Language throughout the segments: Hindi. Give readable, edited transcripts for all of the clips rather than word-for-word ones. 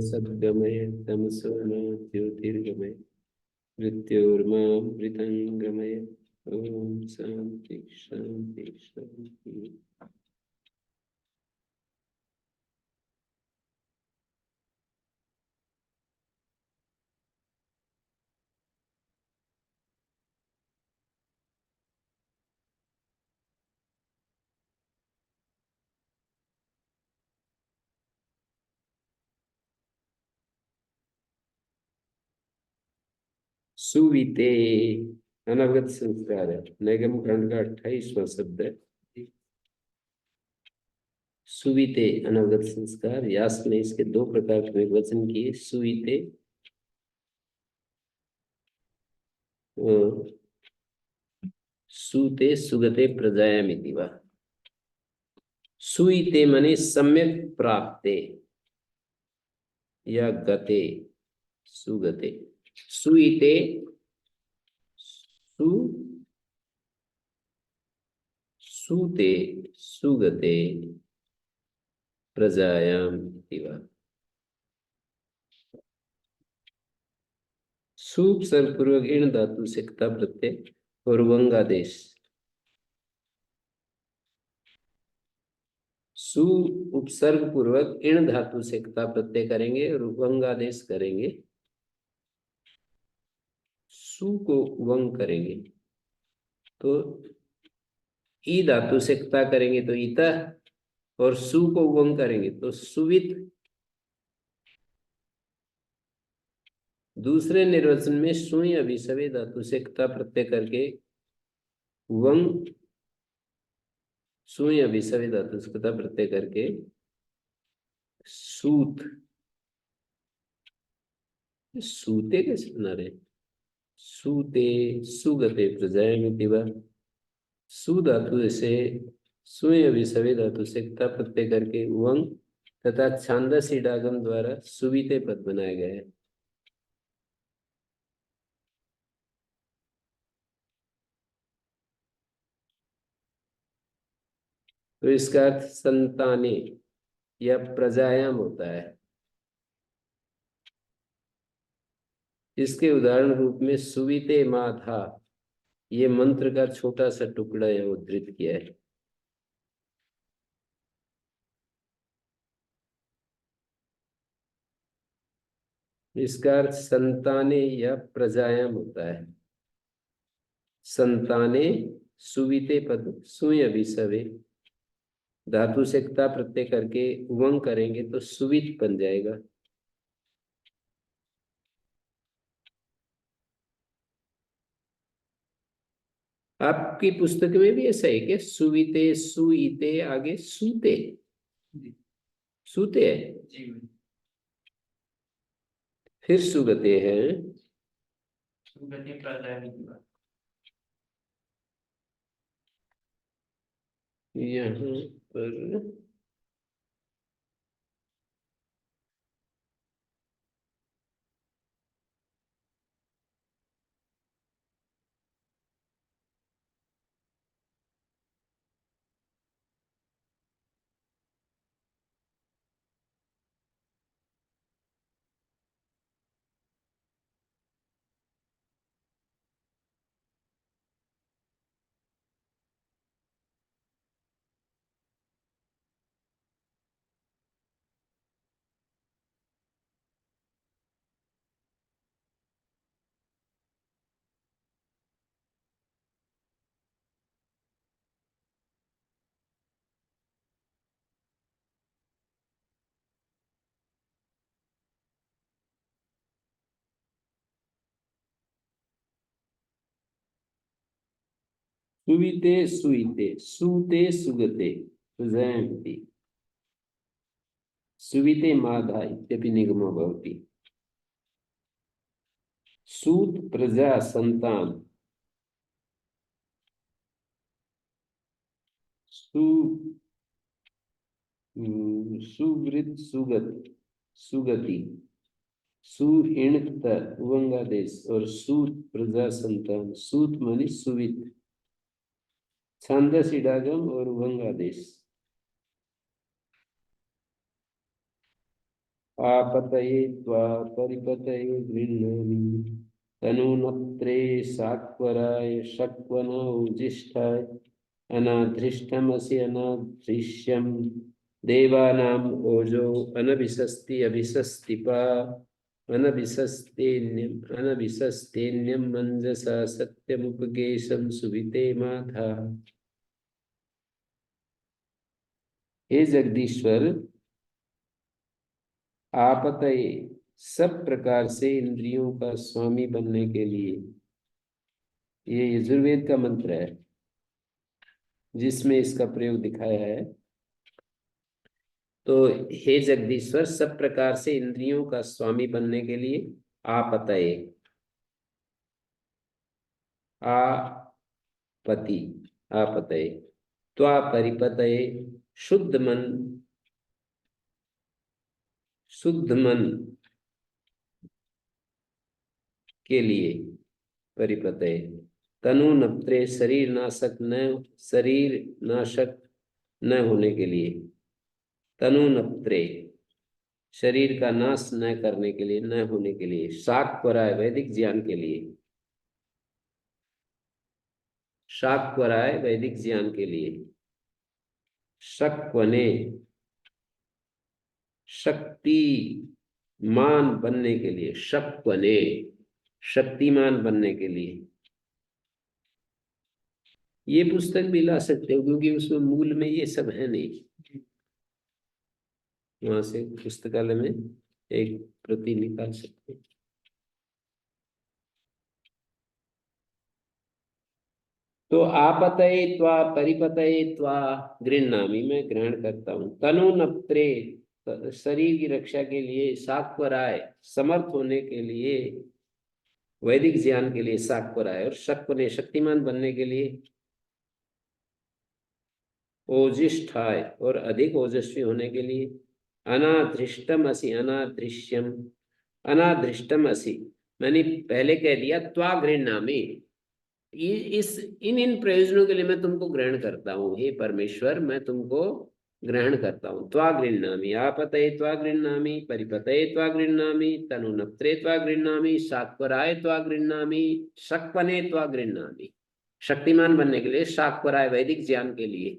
सद्गमय तमसोम ज्योतिर्गमय मृत्योर्मामृतंगमय। ओम शांति शांति शांति। सुविते अनवगत संस्कार है। नैगम कांड का 28वां शब्द है। सुविते अनवगत संस्कार। व्यास ने इसके दो प्रकार के निर्वचन किए। सुविते सुते सुगते प्रजायामिति वा। सुइते मने सम्यक प्राप्ते या गते सुगते। सुइते सु सुते सुगते प्रजायाम इति वा। सु उपसर्ग पूर्वक इन धातु से क्ता प्रत्यय और वंगादेश। सु उपसर्ग पूर्वक इन धातु से क्ता प्रत्यय करेंगे और वंगादेश करेंगे। सु को वंग करेंगे तो ई धातु से क्ता करेंगे तो ईता, और सु को वंग करेंगे तो सुवित। दूसरे निर्वचन में सुई अभिसवे धातु से क्ता प्रत्यय करके वंग, सुई अभिसवे धातु से क्ता प्रत्यय करके सूत। सूते कैसे बना रहे? सूते सुगते प्रजायामिति वा। सु धातु से सुई अभिसवे धातु से क्ता प्रत्यय करके वंग तथा छांदस इडागम द्वारा सुविते पद बनाया गया है। तो इसका अर्थ संताने या प्रजायाम होता है। इसके उदाहरण रूप में सुविते माधा, ये मंत्र का छोटा सा टुकड़ा है उद्धृत किया है। इसका अर्थ संताने या प्रजायाम होता है। संताने सुविते पद सुय अभिसवे धातु से क्ता प्रत्यय करके वंग करेंगे तो सुवित बन जाएगा। आपकी पुस्तक में भी ऐसा है क्या? सुविते सुईते आगे सूते सूते है, फिर सुगते है। यहाँ पर सुविते सुईते सूते सुगते प्रजायन्ति सुविते माधा इत्यपि निगमो भवति। सूत प्रजा संतान, सुवृत सुगत सुगति सुइणत उवंगादेश और सूत प्रजा संतान। सूत मानी सुवित, छांदस इडागम और उवंगादेश। आपतये त्वा परिपतये गृह्णामि तनूनत्रे सात्वराय शक्वन उजिष्ठाय अनाधृष्टमसि अनाधृष्यम् देवानाम् ओजो अनभिसस्ति अभिसस्तिपा अनभिसस्तेन्यम् अनभिसस्तेन्यम् मंजसा सत्यमुपगेशं सुविते माथा। हे जगदीश्वर, आपतये सब प्रकार से इंद्रियों का स्वामी बनने के लिए, ये यजुर्वेद का मंत्र है जिसमें इसका प्रयोग दिखाया है। तो हे जगदीश्वर, सब प्रकार से इंद्रियों का स्वामी बनने के लिए आपतये, आपति आपतये, त्वा परिपतये, शुद्ध मन, शुद्ध मन के लिए, परिपतये, तनु नप्त्रे, शरीर नाशक न होने के लिए, तनु नप्त्रे, शरीर का नाश न करने के लिए, न होने के लिए, शाक्वराय, वैदिक ज्ञान के लिए, शाक्वराय, वैदिक ज्ञान के लिए, शक्वने, शक्तिमान बनने के लिए, शक्वने, शक्तिमान बनने के लिए। ये पुस्तक भी ला सकते हो क्योंकि उसमें मूल में ये सब है नहीं, वहां से पुस्तकालय में एक प्रति निकाल सकते हैं। तो आपतये त्वा परिपतये त्वा गृह्णामि, मैं ग्रहण करता हूँ। तनु नप्त्रे, शरीर की रक्षा के लिए, साक्वराय, समर्थ होने के लिए, वैदिक ज्ञान के लिए साक्वराय, और शक्वने, शक्तिमान बनने के लिए, ओजिष्ठाय, और अधिक ओजस्वी होने के लिए, अनाधृष्टम असि, अनादृश्यम, अनाधृष्टम असि, मैंने पहले कह दिया त्वा गृह्णामि, ये इस इन प्रयोजनों के लिए मैं तुमको ग्रहण करता हूँ। हे परमेश्वर, मैं तुमको ग्रहण करता हूँ। त्वा गृह्णामि, आपतये त्वा गृह्णामि, परिपतये त्वा गृह्णामि, तनुनप्त्रे त्वा गृह्णामि, शाक्वराय त्वा गृह्णामि, शक्वने त्वा गृह्णामि, शक्तिमान बनने के लिए, शाक्वराय, वैदिक ज्ञान के लिए,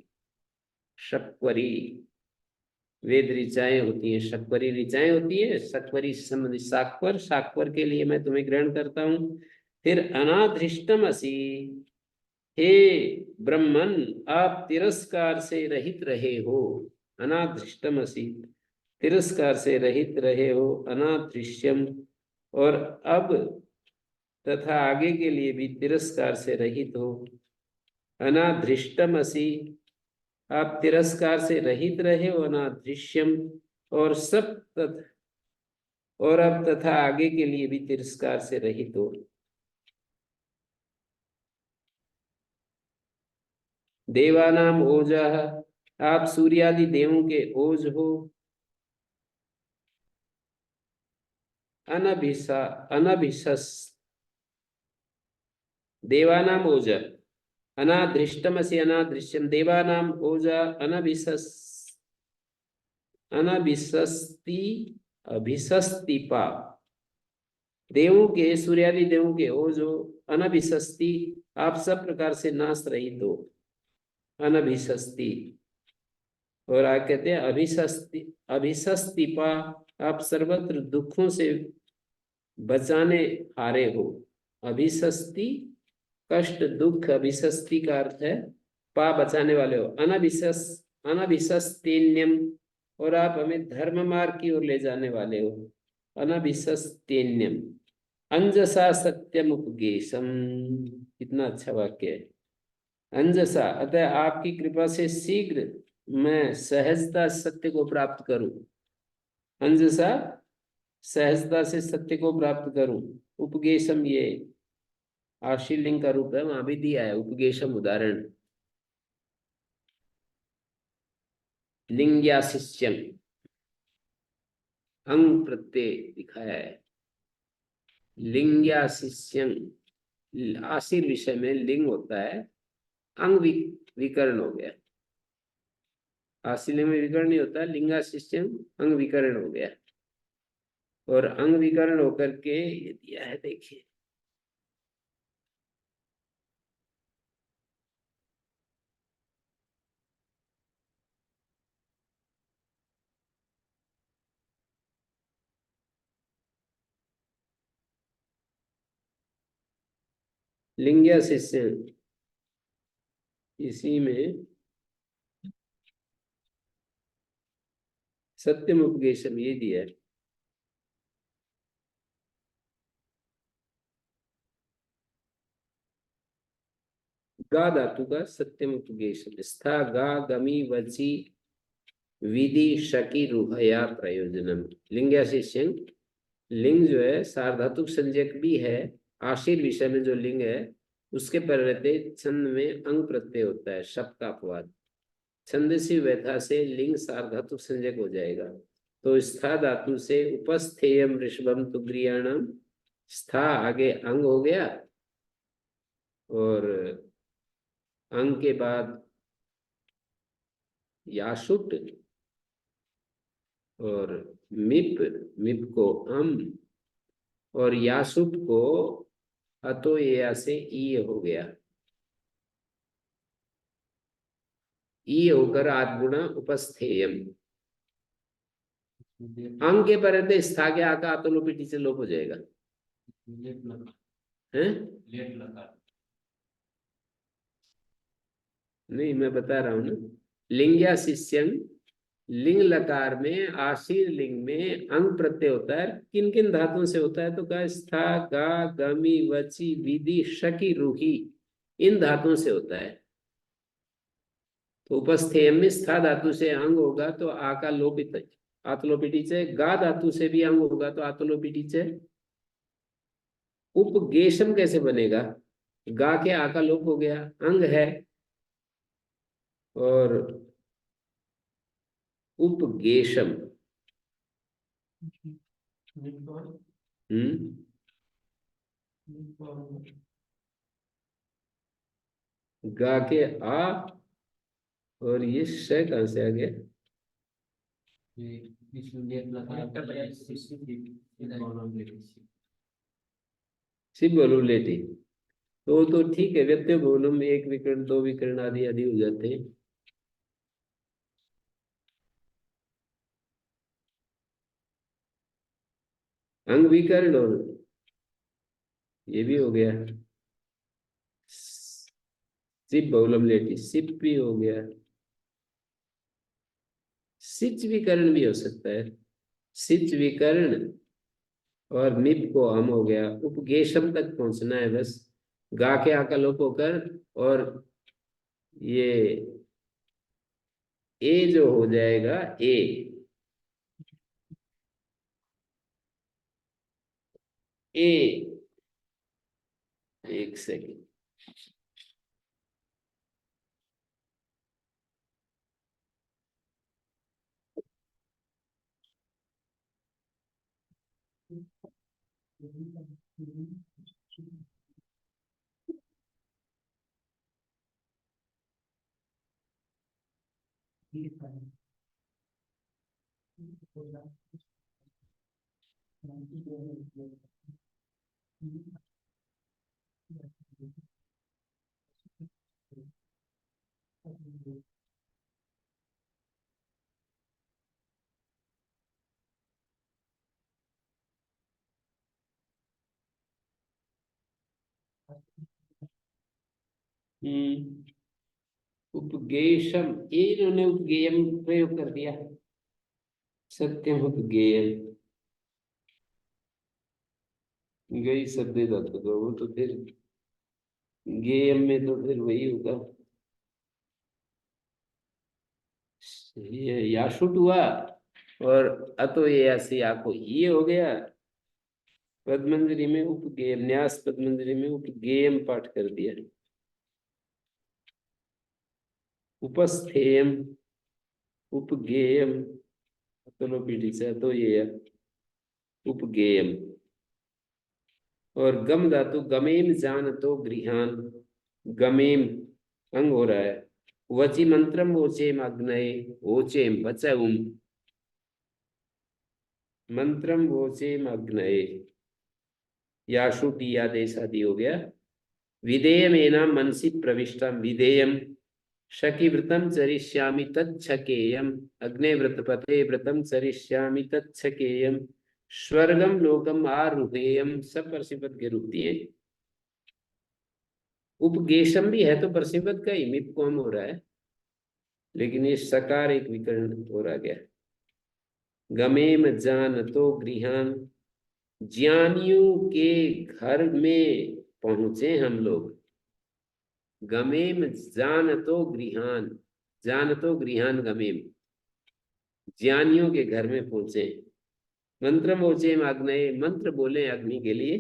शक्वरी, वेद ऋचाएं होती है, शक्वरी ऋचाएं होती है, शक्वरी से संबंधित शाक्वर, शाक्वर के लिए मैं तुम्हें ग्रहण करता हूँ। फिर अनाधृष्टम असि, हे ब्रह्मन, आप तिरस्कार से रहित रहे हो, अनाधृष्टम असि, तिरस्कार से रहित रहे हो, अनादृश्यम, और अब तथा आगे के लिए भी तिरस्कार से रहित हो, अनाधृष्टम असि, आप तिरस्कार से रहित रहे हो, अनादृश्यम, और सब और अब तथा आगे के लिए भी तिरस्कार से रहित हो। देवानाम ओजः, आप सूर्यादि देवों के ओज हो, अनभिसस, देवानाम ओज, अनादृष्टमसि अनादृश्यम, देवानाम ओज अनभिसस, अनभिसस्ति अभिसस्तिपा, देवों के, सूर्यादि देवों के ओजो, अनभिसस्ति, आप सब प्रकार से नाश रहित हो, अनभिसस्ति, और आगे कहते हैं अभिसस्ति, अभिसस्तिपा, आप सर्वत्र दुखों से बचाने हारे हो, अभिसस्ति कष्ट दुख, अभिसस्ति का अर्थ है पा, बचाने वाले हो, अनभिसस्तेन्यम, और आप हमें धर्म मार्ग की ओर ले जाने वाले हो, अनभिसस्तेन्यम, अंजसा सत्यम उपगेशम, कितना अच्छा वाक्य है, अंजसा, अतः आपकी कृपा से शीघ्र मैं सहजता सत्य को प्राप्त करूं, अंजसा, सहजता से सत्य को प्राप्त करूं, उपगेशम, ये आशीलिंग का रूप है, वहां भी दिया है उपगेशम उदाहरण, लिंग्या शिष्यम, अंग प्रत्यय दिखाया है, लिंग्या शिष्यम, आशीर विषय में लिंग होता है, अंग विकर्ण हो गया, आशीलिंग में विकर्ण नहीं होता, लिंगा शिष्यम अंग विकर्ण हो गया। और अंग विकर्ण होकर के ये दिया है, देखिए लिंग्या शिष्य, इसी में सत्यम उपदेशम ये दिया है। गा धातु का सत्यम उपदेशम, स्था गा गमी वची विधि शकी रुहया प्रयोजनम। लिंग्या शिष्य, लिंग जो है सार्वधातुक संज्ञक भी है, आशीर विषय में जो लिंग है उसके पर रहते छंद में अंग प्रत्यय होता है, शब्द का अपवाद। छंदसी व्यथा से लिंग सार्वधातुक संज्ञक हो जाएगा। तो स्था धातु से उपस्थेयम ऋषभम तुग्रियाणम, स्था आगे अंग हो गया, और अंग के बाद याशुट, और मिप, मिप को अम, और यासुट को अतो या से ई हो गया, ई होकर आत्गुणा उपस्थेयम। अंग के परते स्था के आका आतोलोपिटी से लोप हो जाएगा है। नहीं, मैं बता रहा हूं ना, लिंग्या शिष्यं, लिंग लकार में आशीर लिंग में अंग प्रत्यय होता है, किन किन धातुओं से होता है, तो का स्था गा गमी वची विधि शकी रूही, इन धातुओं से होता है। तो उपस्थेय में स्था धातु से अंग होगा तो आ का लोपित आतलोपिटी से, गा धातु से भी अंग होगा तो आतलोपिटी से। उपगेशम कैसे बनेगा, गा के आ का लोप हो गया, अंग है, और उपगेशम, गा के आ, और ये श कहां से आ गया, सिर्फ बोलू लेटी। तो ठीक है, व्यक्ति बोलूम में एक विकर्ण दो विकर्ण आदि आदि हो जाते हैं। अंग विकर्ण, और ये भी हो गया सिप बहुलम लेटी, सिप भी हो गया, सिच विकर्ण भी हो सकता है, सिच विकर्ण, और निप को हम हो गया, उपगेशम तक पहुंचना है बस, गा के आका लोप होकर, और ये ए जो हो जाएगा ए, ए, एक सेकेंड, उपगेशम, ये इन्होंने उपगेयम प्रयोग कर दिया, सत्यम उपगेयम, गई शब्द धातु का, वो तो फिर गेयम में तो फिर वही होगा, ये याशुट हुआ, और अतो ये ऐसी आपको ये हो गया, पद्मंजरी में उपगेयम, न्यास पद्मंजरी में उपगेयम पाठ कर दिया, उपस्थेयम, उपगेयम, चलो पीढ़ी से तो ये है उपगेयम। और गम धातु गमेम जान तो गृहान, गमेम अंग हो रहा है, वची मंत्रम ओचेम अग्नये ओचेम बचउम, मंत्रम वोचेम अग्नये, याशुटी आदेश आदि हो गया। विधेयम एनाम मनसि प्रविष्टम विधेयम, शकीव्रतम चरिष्यामि तच्छकेयम, अग्नेव्रतपते व्रतम चरिष्यामि तच्छकेयम, स्वर्गम लोकम आरुहेयम, सब परसिपद के रूप दिए। उपगेशम भी है तो परसिपद का ही मिप कौन हो रहा है, लेकिन ये सकार एक विकर्ण हो रहा गया। गमेम जानतो गृहान, ज्ञानियों के घर में पहुंचे हम लोग। गमेम जानतो गृहान, जानतो गृहान गमेम, ज्ञानियों के घर में पहुंचे। मंत्र मोचेम अग्नये, मंत्र बोले अग्नि के लिए,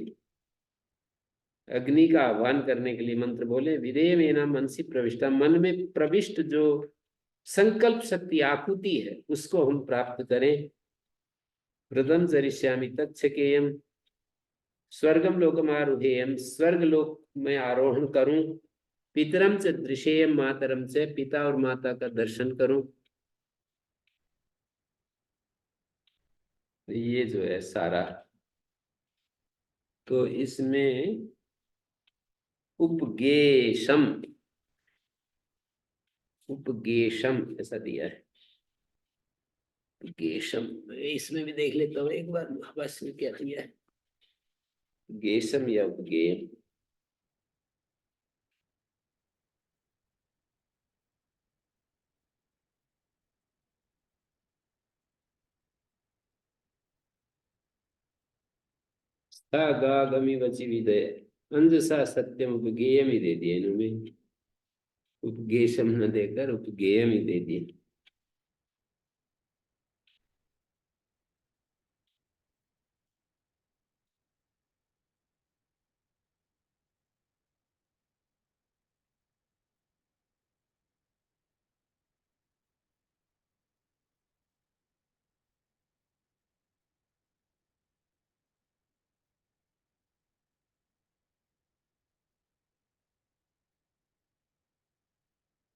अग्नि का आह्वान करने के लिए मंत्र बोले। विधेय में ना मनसी प्रविष्टा, मन में प्रविष्ट जो संकल्प शक्ति आकुति है उसको हम प्राप्त करें। व्रतम चरिष्यामि तच्छकेयम, स्वर्गम लोकम आरुहेयम, स्वर्ग लोक में आरोहण करूं। पितरम च दृशेयम मातरम से, पिता और माता का दर्शन करूं। ये जो है सारा, तो इसमें उपगेशम, उपगेशम ऐसा दिया है। गेशम, इसमें भी देख लेता हूँ एक बार बस में क्या दिया है, गेशम या उपगेयम। सा गा गमी वची विदय, अंजसा सत्यम उपगेयम ही दे दिया इन्होंने, उपगेशम न देकर उपगेयम ही दे दिए।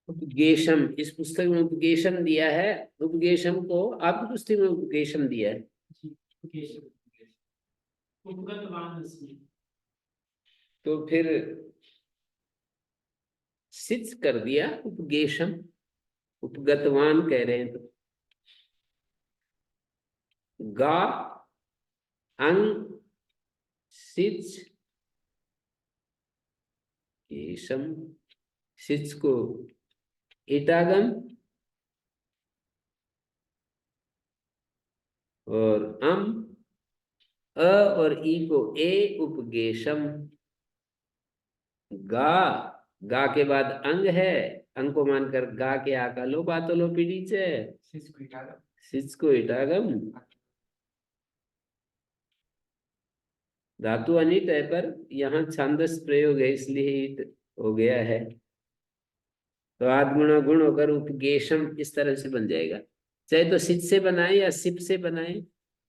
उपगेशम, इस पुस्तक में उपगेशम दिया है। उपगेशम को आपकी पुस्तक में उपगेशम दिया है। तो फिर सिच कर दिया उपगेशम, उपगतवान कह रहे हैं तो गा अंग सिच केशम, सिच को इटागम और अ और ई को ए उपगेशम। गा, गा के बाद अंग है, अंग को मानकर गा के आका लो बातो लो पीढ़ी से, सिच को इटागम। धातु अनिट है पर यहाँ छांदस प्रयोग है इसलिए ईट हो गया है। तो आदगुणा गुण होकर उपगेशम इस तरह से बन जाएगा। चाहे तो सिच से बनाए या सिप से बनाए,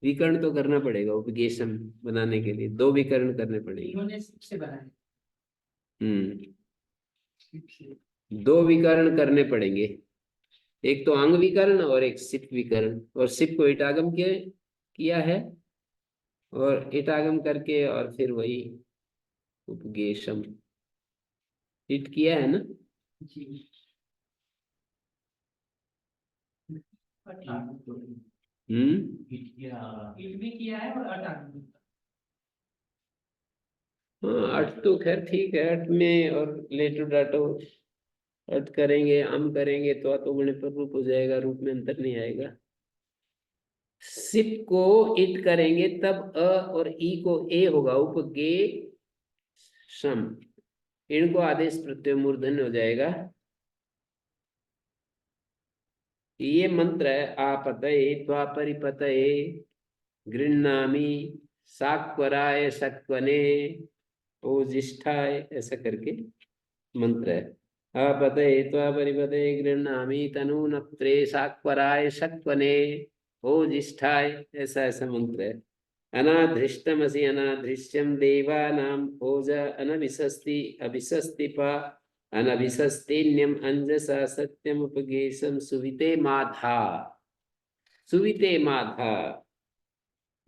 विकर्ण तो करना पड़ेगा। उपगेशम बनाने के लिए दो विकर्ण करने पड़ेंगे। दो विकर्ण करने पड़ेंगे, एक तो अंग विकर्ण और एक सिप विकर्ण। और सिप को इटागम किया है, और इटागम करके और फिर वही उपगेशम हिट किया है ना। हिट भी किया है और हाँ, अट तो खैर ठीक है, अट में और लेटो डाटो अट करेंगे, अम करेंगे तो अतोगुण पर रूप हो जाएगा, रूप में अंतर नहीं आएगा। सिप को इट करेंगे तब अ और ई को ए होगा, उपगे सम, इनको आदेश प्रत्यय मूर्धन्य हो जाएगा। ये मंत्र है आपतये त्वापरिपतये गृह्णामि साक्वराय सक्वने ओजिष्ठाय, ऐसा करके मंत्र है। आपतये त्वापरिपतये गृह्णामि तनूनप्त्रे साक्वराय सक्वने ओजिष्ठाय, ऐसा ऐसा मंत्र है। अनाधृष्टमसि अनाधृष्यम देवानां ओज अनभिषस्ति अभिषस्तिपा अनभिषस्तेन्यम अंजसा सत्यमुपगेशम सुविते माधा, सुविते माधा।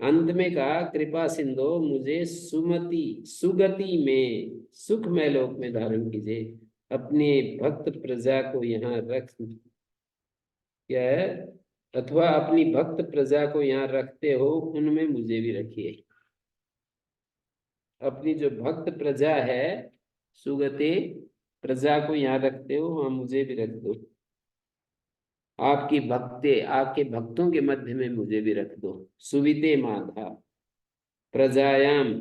अंत में कहा कृपा सिंधु मुझे सुमति सुगति में सुखमय लोक में धारण कीजिए, अपने भक्त प्रजा को यहाँ रख, क्या है, अथवा अपनी भक्त प्रजा को यहाँ रखते हो उनमें मुझे भी रखिए। अपनी जो भक्त प्रजा है सुगते प्रजा को यहाँ रखते हो, वहां मुझे भी रख दो। आपकी भक्ते आपके भक्तों के मध्य में मुझे भी रख दो। सुविते माधा प्रजायाम,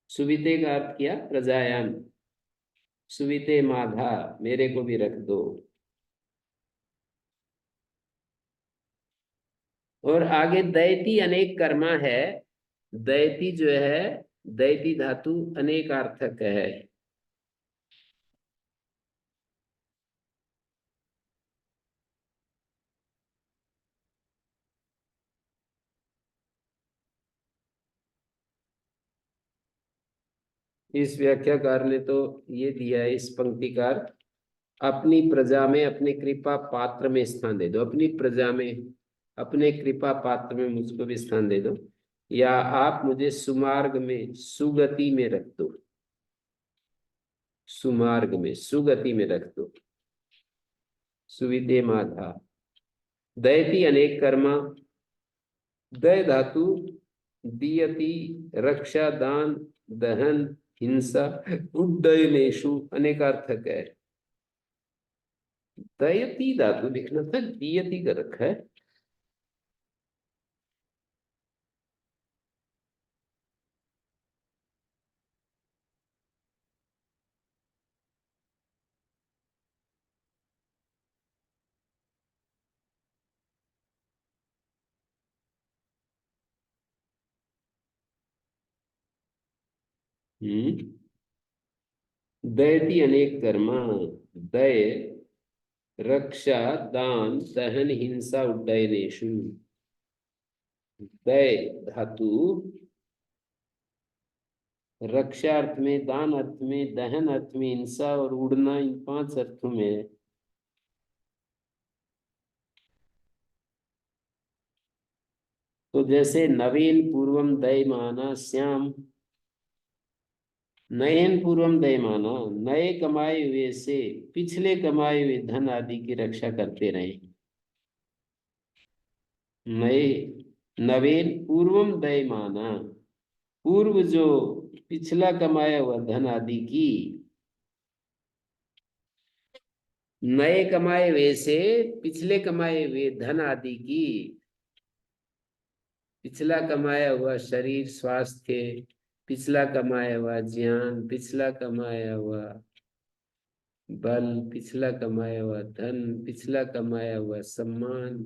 सुविते का अर्थ किया प्रजायाम, सुविते माधा मेरे को भी रख दो। और आगे दैती अनेक कर्मा है। दैती जो है, दैती धातु अनेकार्थक है। इस व्याख्याकार ने तो ये दिया है इस पंक्तिकार, अपनी प्रजा में अपने कृपा पात्र में स्थान दे दो, अपनी प्रजा में अपने कृपा पात्र में मुझको भी स्थान दे दो, या आप मुझे सुमार्ग में सुगति में रख दो, सुमार्ग में सुगति में रख दो। सुविधे माधा दयति अनेक कर्मा, दय धातु दियति रक्षा दान दहन हिंसा उड्डयनेशु अनेकार्थक है। दयति धातु लिखना था, दियति कर रखा है। दयति अनेक कर्मा, दय रक्षा दान दहन हिंसा उड्डयनेशु। दय धातु रक्षा अर्थ में, दान अर्थ में, दहन अर्थ में, हिंसा और उड़ना, इन 5 अर्थों में है। तो जैसे नवीन पूर्वम दयमाना श्याम, नयन पूर्वम दयमाना नए कमाए हुए से पिछले कमाए हुए धन आदि की रक्षा करते रहे। नए नवीन पूर्वम दयमाना, पूर्व जो पिछला कमाया हुआ धन आदि की, नए कमाए हुए से पिछले कमाए हुए धन आदि की, पिछला कमाया हुआ शरीर स्वास्थ्य, पिछला कमाया हुआ ज्ञान, पिछला कमाया हुआ बल, पिछला कमाया हुआ धन, पिछला कमाया हुआ सम्मान,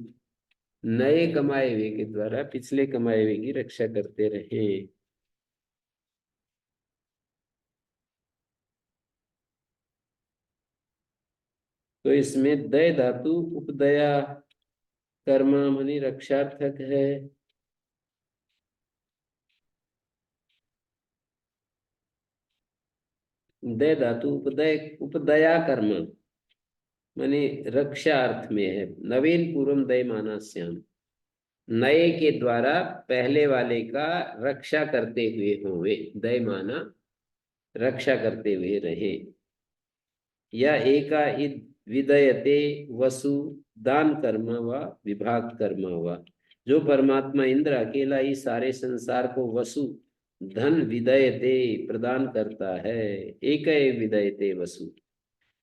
नए कमाए हुए के द्वारा पिछले कमाए हुए की रक्षा करते रहे। तो इसमें दय धातु उपदया कर्म मनी रक्षार्थक है। दय धातु उपदय उपदया कर्म माने रक्षा अर्थ में है। नवीन पूर्वम दय माना श्याम, नए के द्वारा पहले वाले का रक्षा करते हुए होवे, दय माना रक्षा करते हुए रहे। या एका इद विदयते वसु दान कर्म व विभाग कर्म व, जो परमात्मा इंद्र अकेला ही सारे संसार को वसु धन विदयते प्रदान करता है। एक विदयते वसु,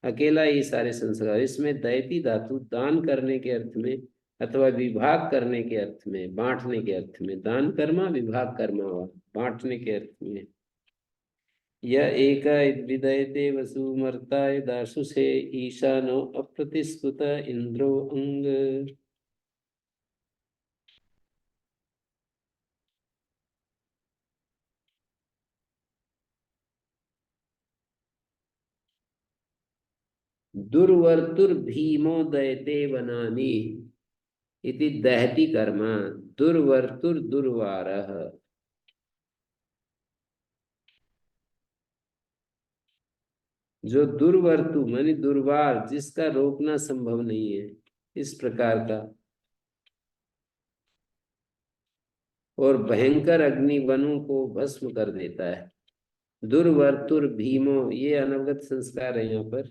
अकेला ही सारे संसार। इसमें दयती धातु दान करने के अर्थ में अथवा विभाग करने के अर्थ में, बांटने के अर्थ में, दान कर्मा विभाग कर्मा हुआ, बांटने के अर्थ में। यह एक विदयते वसुमर्ताय दासु से ईशानो अप्रतिस्कुत इंद्रो अंग। दुर्वर्तुर भीमो दयते वनानि इति दहति कर्म, दुर्वर्तुर दुर्वारः। जो दुर्वर्तु मानी दुर्वार, जिसका रोकना संभव नहीं है, इस प्रकार का और भयंकर अग्नि वनों को भस्म कर देता है। दुर्वर्तुर भीमो, ये अनवगत संस्कार है यहाँ पर।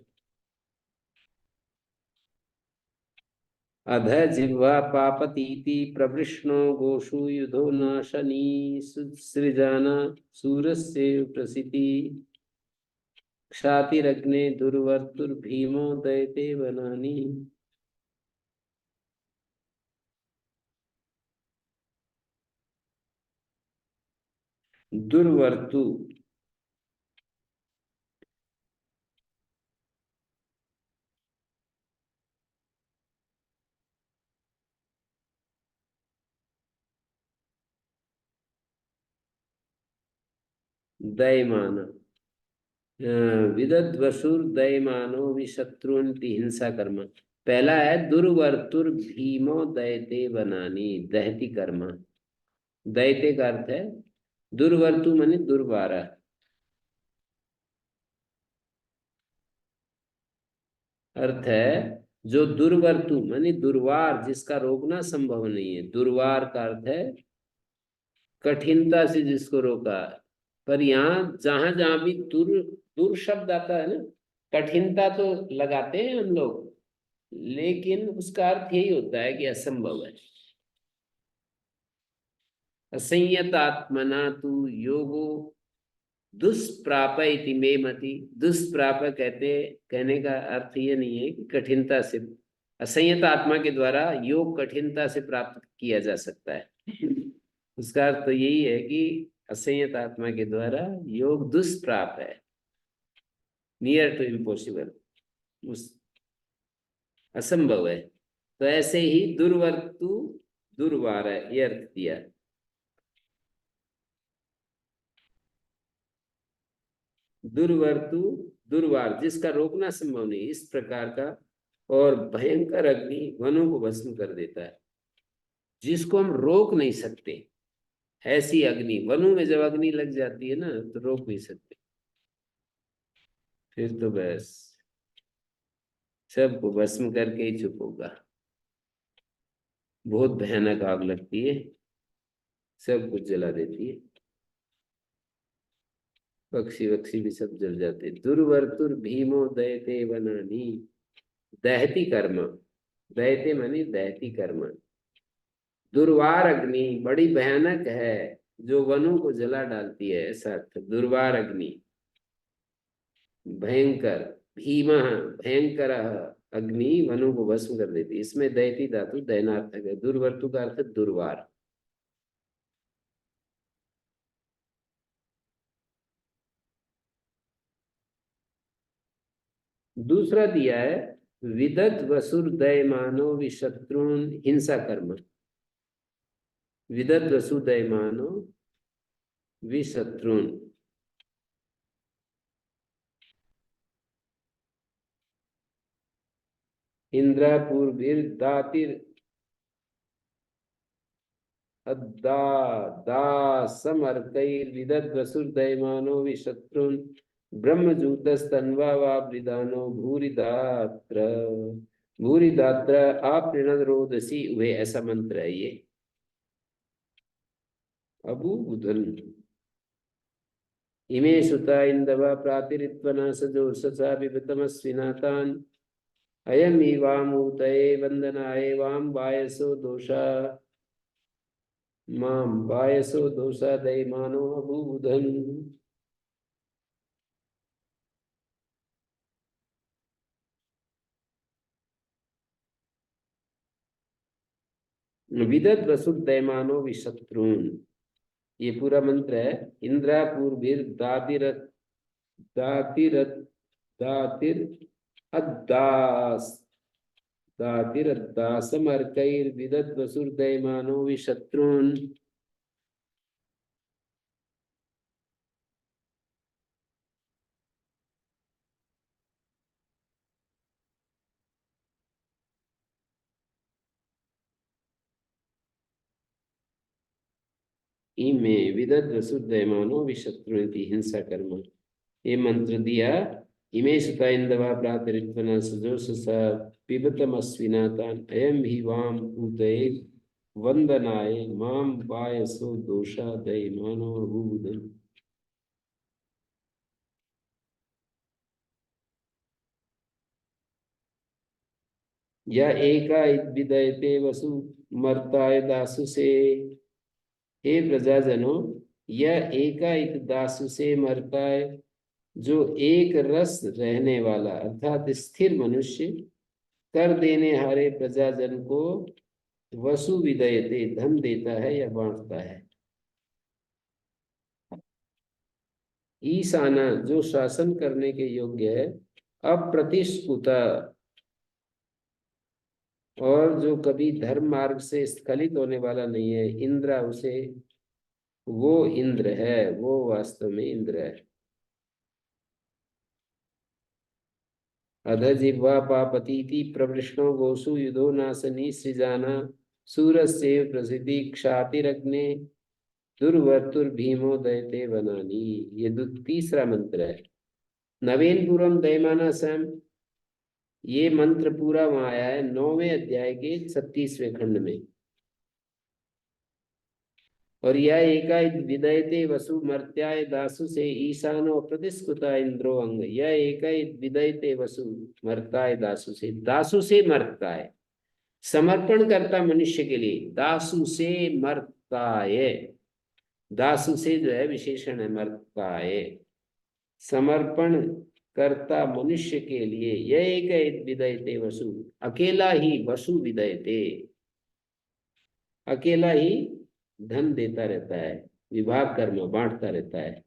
अध जिह्वा पापतीति प्रवृष्णो गोषु युधो नाशनी सुसृजाना सूरस्य प्रसिति क्षातिरग्ने दुर्वर्तुर्भीमो दयते वनानि। दुर्वर्तु दयमाना, विदद्वसुर दयमानो विशत्रुन हिंसा कर्म। पहला है दुर्वर्तुर भीमो दयते वनानि, दहती कर्म। दयते का अर्थ है दुर्वर्तु माने दुर्वारा। अर्थ है जो दुर्वर्तु माने दुर्वार, जिसका रोकना संभव नहीं है। दुर्वार का अर्थ है कठिनता से जिसको रोका। पर यहाँ जहां जहां भी दुर शब्द आता है ना, कठिनता तो लगाते हैं हम लोग, लेकिन उसका अर्थ यही होता है कि असंभव है। असंयतात्मना तु योगो दुष्प्राप इति मे मति। दुष्प्राप कहने का अर्थ ये नहीं है कि कठिनता से, असंयत आत्मा के द्वारा योग कठिनता से प्राप्त किया जा सकता है। उसका अर्थ तो यही है कि असंयत आत्मा के द्वारा योग दुष्प्राप है, नियर टू इम्पॉसिबल, उस असंभव है। तो ऐसे ही दुर्वर्तु दुर्वार है, ये अर्थ दिया। दुर्वर्तु दुर्वार, जिसका रोकना संभव नहीं, इस प्रकार का। और भयंकर अग्नि वनों को भस्म कर देता है, जिसको हम रोक नहीं सकते। ऐसी अग्नि, वनों में जब अग्नि लग जाती है ना, तो रोक नहीं सकते। फिर तो बस सबको भस्म करके ही चुप होगा। बहुत भयानक आग लगती है, सब कुछ जला देती है, पक्षी वक्षी भी सब जल जाते। दुर्वर्तुर भीमो दयते वनानि, दहती कर्म। दयते मानी दहती कर्म। दुर्वार अग्नि बड़ी भयानक है, जो वनों को जला डालती है, ऐसा अर्थ। दुर्वार अग्नि, भयंकर, भीम भयंकर अग्नि वनों को भस्म कर देती। इसमें दयती धातु दयनार्थक है। दुर्वर्तु का अर्थ दुर्वार। दूसरा दिया है विदत वसुर दयमानो विशत्रुन हिंसा कर्म। विदत वसु दयमानो विशत्रुन, इंद्रापूर्भिर दातिर अद्दा दासमर्कैर विदत वसुर दयमानो विशत्रुन ब्रह्मजूतस्तन्वा वा वृदानो भूरिदात्र। भूरिदात्र आपृणद रोदसी हुए, ऐसा मंत्र है ये। अबू बुधन इमे सुता इंदवा प्रातिरित्वना सजोषसा विभतमस्विनातान अयम इवामूतये वंदनाय वाम वायसो दोषा माम वायसो दोषा दयमानो अबूधन। विदत वसुर दयमानो विशत्रुन, ये पूरा मंत्र है। इंद्रापूर्भिर दातिर दातिर दातिर अद्दास दातिर अद्दासमर्कैर विदत वसुर दयमानो विशत्रुन। इमे विदत वसुदैमानो विशत्रुनिति हिंसा कर्म, ये मंत्र दिया। इमे सुता इंदवा प्रातरित्वना सजोषसा पिबतमस्विनातान अयम ही वाम उदये वंदनाय माम पायसो दोषा दय मानो अबूदन। या एका विदयते वसु मर्ताय दासु से। हे प्रजाजनों, यह एकाइक दासु से मरता है, जो एक रस रहने वाला अर्थात स्थिर मनुष्य कर देने हारे प्रजाजन को वसु विदयते धन देता है या बांटता है। ईशाना जो शासन करने के योग्य है, अप्रतिष्ठुता और जो कभी धर्म मार्ग से स्खलित होने वाला नहीं है, इंद्र उसे, वो इंद्र है, वो वास्तव में इंद्र है। अधजिह्वा पापतीति प्रवृष्णो गोसु युधो नासनी सृजाना सूरस्येव प्रसिद्धि क्षातिरग्ने दुर्वर्तुर्भीमो दयते वनानी। ये तीसरा मंत्र है। नवेनपुरम दयमाना सम, ये मंत्र पूरा वहां आया है 9वें अध्याय के 36वें खंड में। और यह एका विदयते वसु मर्त्याय दासु से ईशानो प्रतिस्कुता इंद्रो अंग। यह एका विदयते वसु मर्ताय दासु से मरता है, समर्पण करता मनुष्य के लिए। दासु से मर्ताय, दासु से जो है विशेषण है, मर्ताय समर्पण करता मनुष्य के लिए। यह एक विदयते वसु, अकेला ही वसु विदयते, अकेला ही धन देता रहता है, विभाग कर्म बांटता रहता है।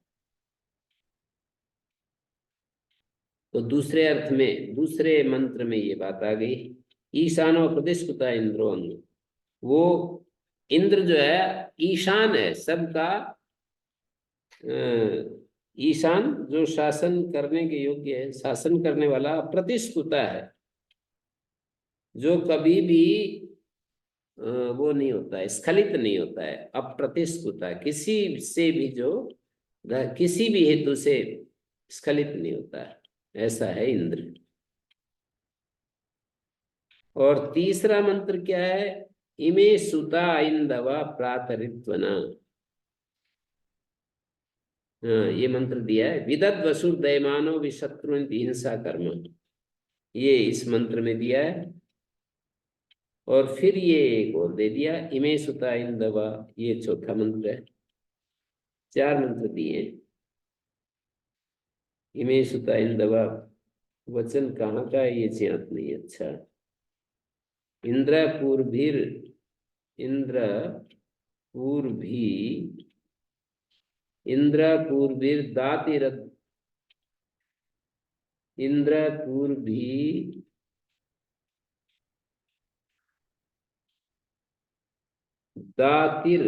तो दूसरे अर्थ में, दूसरे मंत्र में ये बात आ गई। ईशानो प्रतिष्ठिता इंद्रो अंग, वो इंद्र जो है ईशान है सबका, ईशान जो शासन करने के योग्य है, शासन करने वाला, प्रतिष्ठिता है जो कभी भी वो नहीं होता है, स्खलित नहीं होता है, अप्रतिष्ठित है, किसी से भी जो किसी भी हेतु से स्खलित नहीं होता है, ऐसा है इंद्र। और तीसरा मंत्र क्या है? इमे सुता इंदवा प्रातरित्वना। हाँ, ये मंत्र दिया है। विदत वसुर दयमानो विशत्रु हिंसा कर्म, ये इस मंत्र में दिया है। और फिर ये एक और दे दिया, इमे सुता इंदवा, ये चौथा मंत्र है। 4 मंत्र दिए। इमे सुता इंदवा वचन कहाँ का है ये ज्ञात नहीं। अच्छा, इंद्र पूर्भिर, इंद्र पूर्भी, इंद्र पूर्भिर दातिर, इंद्र पूर्भी दातिर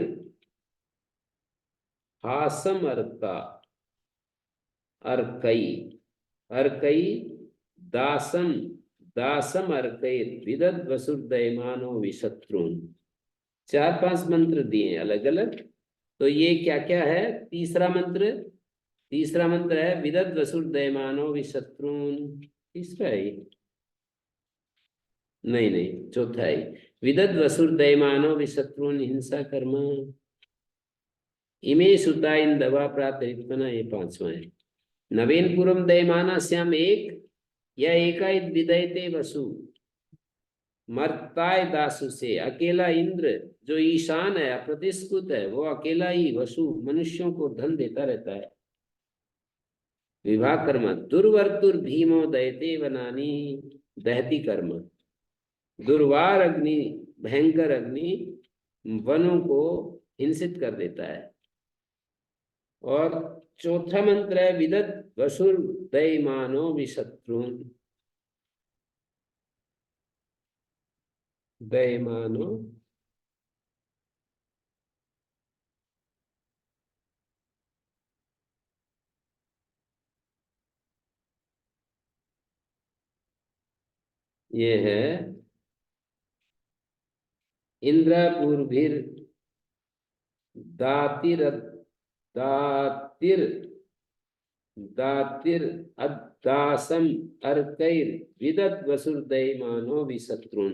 हासम अर्का अर्कई, अर्कई दासम, दासम अर्कई विदत वसुर्दयमानो विशत्रुन। 4-5 मंत्र दिए अलग अलग। तो ये क्या क्या है? तीसरा मंत्र, तीसरा मंत्र है विदत वसुर्दयमानो विशत्रुन। तीसरा है ये? नहीं नहीं, चौथा है। विदत वसुर्दयमानो विशत्रुन हिंसा कर्म, इमे सुता इन दवा प्रातरित्वना, ये 5वां है। नवेनपुरम दयमाना श्याम एक, या एकाइत विदयते वसु मर्ताय दासु से, अकेला इंद्र जो ईशान है, अप्रतिष्ठित है, वो अकेला ही वसु मनुष्यों को धन देता रहता है, विवाह कर्म। दुर्वर्तुर भीमो दयते वनानी, दहती कर्म। दुर्वार अग्नि, भयंकर अग्नि वनों को हिंसित कर देता है। और चौथा मंत्र है विदत वसुर दयमानो विशत्रुन, दयमानो ये है इंद्रपूर्भिर दातिर, दातिर, दातिर अदासम अर्कैर विदत वसुर्दयमानो विशत्रुन।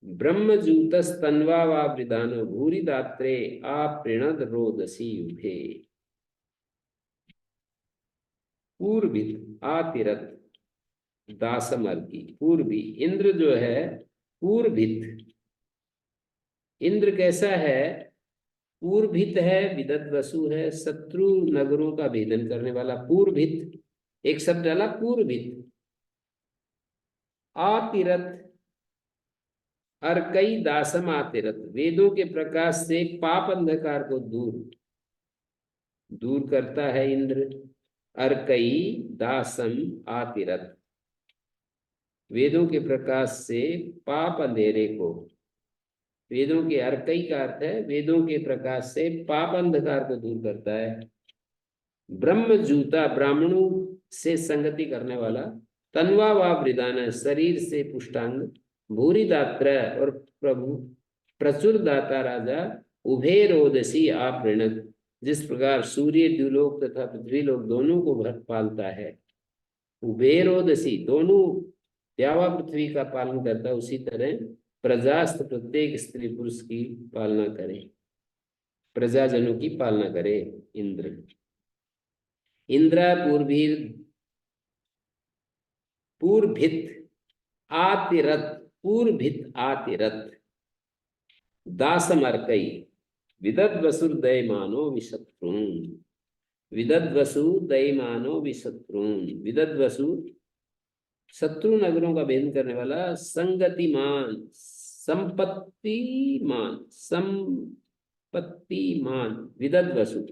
ब्रह्मजूतस्तन्वा वा वृदानो भूरि दात्रे आपृणद रोदसी युभे। पूर्वित आतिरत दासमर्गी। पूर्वी इंद्र जो है पूर्वित, इंद्र कैसा है? पूर्भित है, विदत वसु है, शत्रु नगरों का भेदन करने वाला। पूर्भित एक शब्द डाला, पूर्भित। आतिरत अर्कई दासम आतिरत, वेदों के प्रकाश से पाप अंधकार को दूर दूर करता है इंद्र। अर्कई दासम आतिरत, वेदों के प्रकाश से पाप अंधेरे को, वेदों के अर्कई का अर्थ है वेदों के प्रकाश से पाप अंधकार को दूर करता है। ब्रह्मजूता ब्राह्मणों से संगति करने वाला। तन्वा वा वृदान, शरीर से पुष्टांग। भूरि दात्र और प्रभु प्रचुर दाता राजा। उभे रोदसी आपृणत, जिस प्रकार सूर्य द्युलोक तथा पृथ्वी लोक दोनों को भर पालता है। उभे रोदसी, दोनों द्यावा पृथ्वी का पालन करता है, उसी तरह प्रजास्थ प्रत्येक स्त्री पुरुष की पालना करे, प्रजाजनों की पालना करे इंद्र। इंद्र पूर्भित आतिरत, पूर्भित आतिरत दासमर्कई। विदद वसुर दयमानो विशत्रुन, विदद वसु दयमानो विशत्रुन। विदद वसु शत्रु नगरों का भेदन करने वाला। संगतिमान, संपत्तिमान, संपत्तिमान। विदद वसु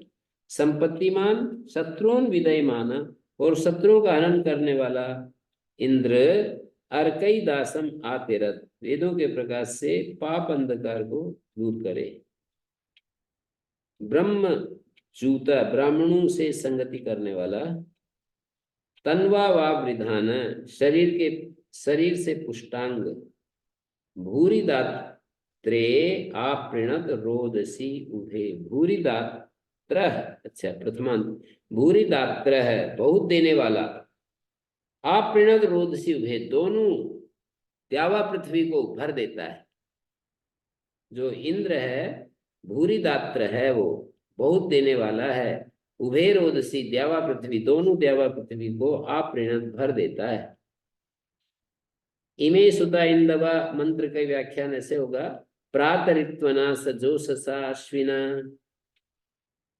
संपत्तिमान, शत्रुन विदयमान, और शत्रुओं का हनन करने वाला इंद्र। अर्कई दासम आतिरत, वेदों के प्रकाश से पाप अंधकार को दूर करे। ब्रह्म जूता, ब्राह्मणों से संगति करने वाला। तन्वा वा वृधान, शरीर से पुष्टांग। भूरि दात्रे आपृणत रोदसी उभे। भूरि दात्र, अच्छा प्रथमांत। भूरि दात्र है बहुत देने वाला। आपृणत रोदसी उभे, दोनों द्यावा पृथ्वी को भर देता है। जो इंद्र है भूरि दात्र है, वो बहुत देने वाला है। उभे रोदसी, द्यावा पृथ्वी, दोनों द्यावा पृथ्वी को आपृणत भर देता है। इमे सुता इंदवा मंत्र का व्याख्यान ऐसे होगा। प्रातरित्वना सजोषसा अश्विना,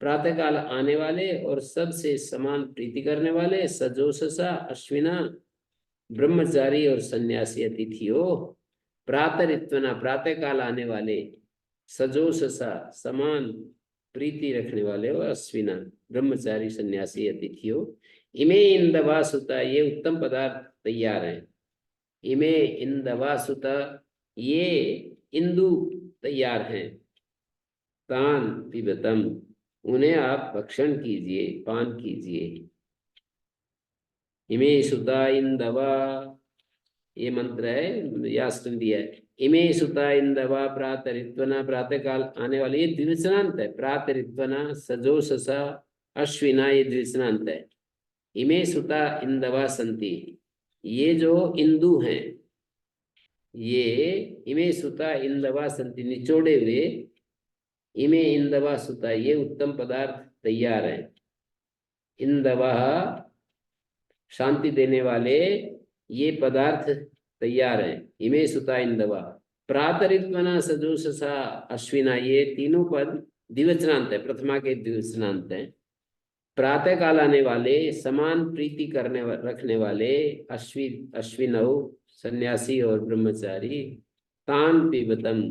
प्रातःकाल आने वाले और सबसे समान प्रीति करने वाले। सजोषसा अश्विना, ब्रह्मचारी और सन्यासी अतिथियों। प्रातरित्वना, प्रातःकाल आने वाले। सजोषसा, समान प्रीति रखने वाले, और अश्विना, ब्रह्मचारी सन्यासी अतिथियों। इमे इंदवा सुता, ये उत्तम पदार्थ तैयार हैं। इमे इंदवा सुता, ये इंदु तैयार हैं। तान पिबतम, उन्हें आप भक्षण कीजिए, पान कीजिए। इमे सुता इंदवा, ये मंत्र है, यास्तुम दिया है। इमे सुता इंदवा प्रातरित्वना, प्रातःकाल आने वाले, ये द्विवचनांत है। प्रातरित्वना सजोषसा अश्विना, ये द्विवचनांत है। इमे सुता इंदवा संति, ये जो इंदु हैं, ये इमे सुता इंदवा संति, निचोड़े हुए। इमे इंदवा सुता, ये उत्तम पदार्थ तैयार है। इंदवा शांति देने वाले, ये पदार्थ तैयार है। इमे सुता इंदवा। प्रातरित्वना सजोषसा अश्विना, ये तीनों पद द्विवचनांत है, प्रथमा के द्विवचनांत है। प्रातः काल आने वाले, समान प्रीति करने रखने वाले। अश्विनव, सन्यासी और ब्रह्मचारी। तान पिबतम,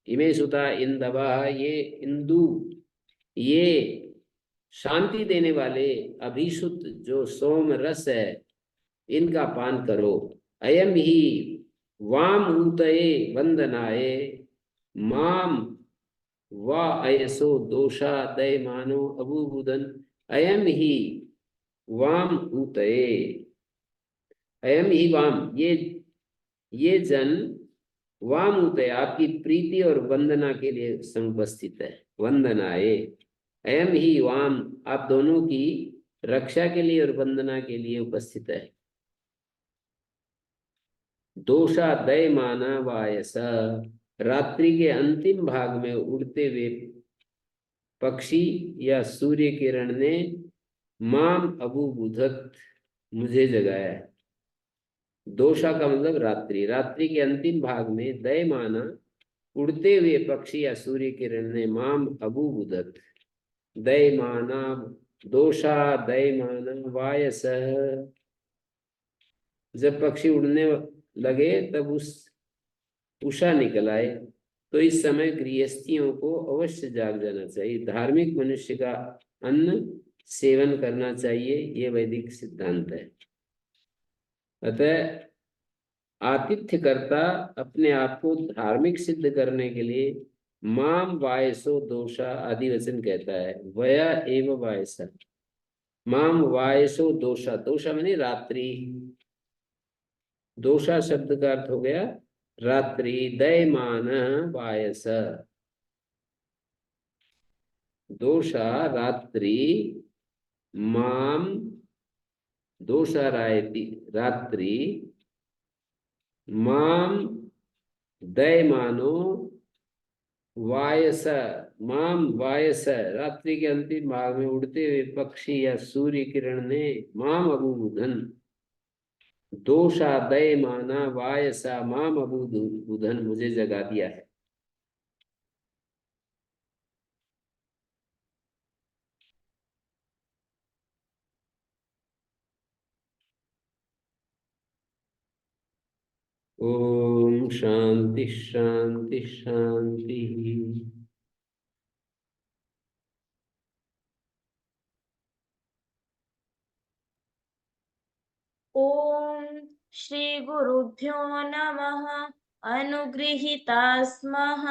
इमे सुता इंदवा, ये इंदु, ये शांति देने वाले अभिशुद्ध जो सोम रस है, इनका पान करो। अयम ही वाम ऊतये वंदनाये माम वा अयसो दोषा दयमानो अबुबुदन। अयम ही वाम ऊतये, अयम ही वाम, ये जन वाम ऊतये, आपकी प्रीति और वंदना के लिए समुपस्थित है। वंदनाये, अयम ही वाम, आप दोनों की रक्षा के लिए और वंदना के लिए उपस्थित है। दोषा दयमाना वायस, रात्रि के अंतिम भाग में उड़ते हुए पक्षी या सूर्य किरण ने माम अबुबुधत, मुझे जगाया है। दोषा का मतलब रात्रि, रात्रि के अंतिम भाग में दयमाना उड़ते हुए पक्षी या सूर्य किरण ने माम अबुबुधत, दयमाना, दोषा दयमाना वायस, जब पक्षी उड़ने लगे तब उस उषा निकल आए। तो इस समय गृहस्थियों को अवश्य जाग जाना चाहिए, धार्मिक मनुष्य का अन्न सेवन करना चाहिए, ये वैदिक सिद्धांत है। अतः आतिथ्यकर्ता अपने आप को धार्मिक सिद्ध करने के लिए माम वायसो दोषा आदि वचन कहता है, वया एव वायसा, माम वायसो दोषा, दोषा माने रात्रि, दोषा शब्द का अर्थ हो गया रात्रि, दयमान वायस, दोषा रात्रि, माम दोषा रात्रि, माम दयमानो वायस, माम वायस, रात्रि के अंतिम भाग में उड़ते हुए पक्षी या सूर्य किरण ने माम अबुबुधन, दोषा दयमाना वायसा माम अबुबुधन, मुझे जगा दिया है। ओम शांति शांति शांति। ओम श्री गुरुभ्यो नमः। अनुगृहीता स्मः।